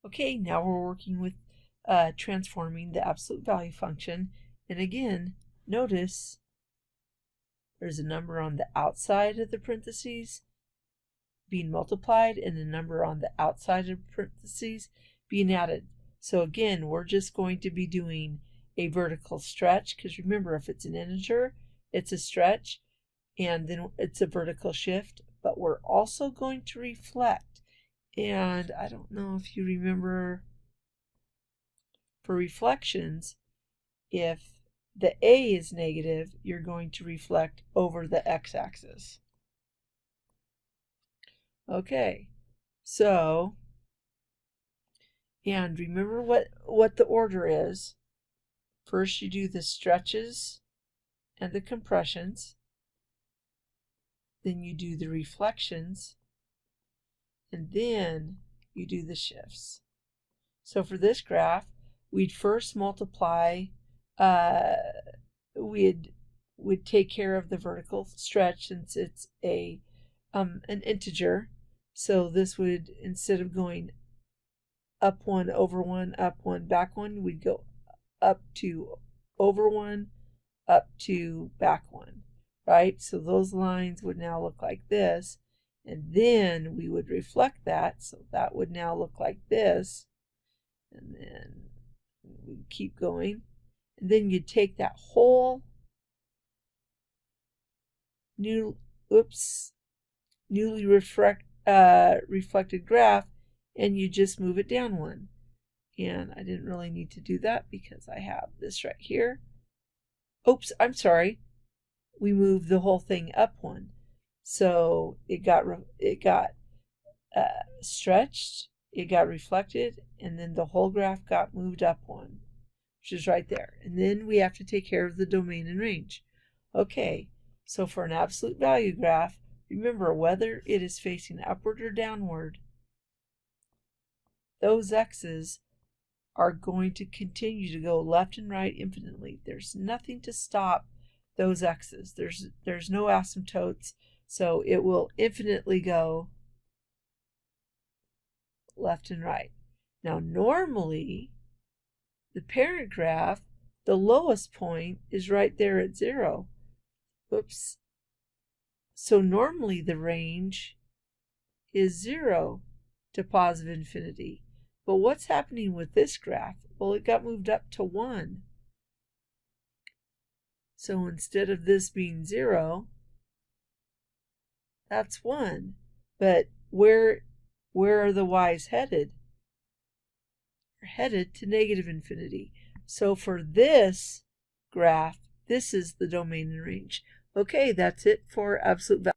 Okay, now we're working with transforming the absolute value function. And again, notice there's a number on the outside of the parentheses being multiplied and a number on the outside of parentheses being added. So again, we're just going to be doing a vertical stretch, because remember, if it's an integer, it's a stretch, and then it's a vertical shift, but we're also going to reflect. And I don't know if you remember, for reflections, if the a is negative, you're going to reflect over the x-axis. Okay, so, and remember what the order is. First you do the stretches and the compressions, then you do the reflections, and then you do the shifts. So for this graph, we'd first multiply, we'd take care of the vertical stretch since it's an integer. So this would, instead of going up 1, over 1, up 1, back 1, we'd go up 2, over 1, up 2, back 1, right? So those lines would now look like this, and then we would reflect that, so that would now look like this, and then we keep going, and then you'd take that whole newly reflected graph, and you just move it down 1. And I didn't really need to do that because I have this right here. Oops, I'm sorry. We moved the whole thing up 1. So it got stretched, it got reflected, and then the whole graph got moved up 1, which is right there. And then we have to take care of the domain and range. Okay, so for an absolute value graph, remember, whether it is facing upward or downward, those x's are going to continue to go left and right infinitely. There's nothing to stop those x's. There's no asymptotes, so it will infinitely go left and right. Now normally, the parent graph, the lowest point is right there at 0. Whoops. So normally the range is 0 to positive infinity. But what's happening with this graph? Well, it got moved up to 1. So instead of this being 0, that's 1. But where are the y's headed? They're headed to negative infinity. So for this graph, this is the domain and range. Okay, that's it for absolute value.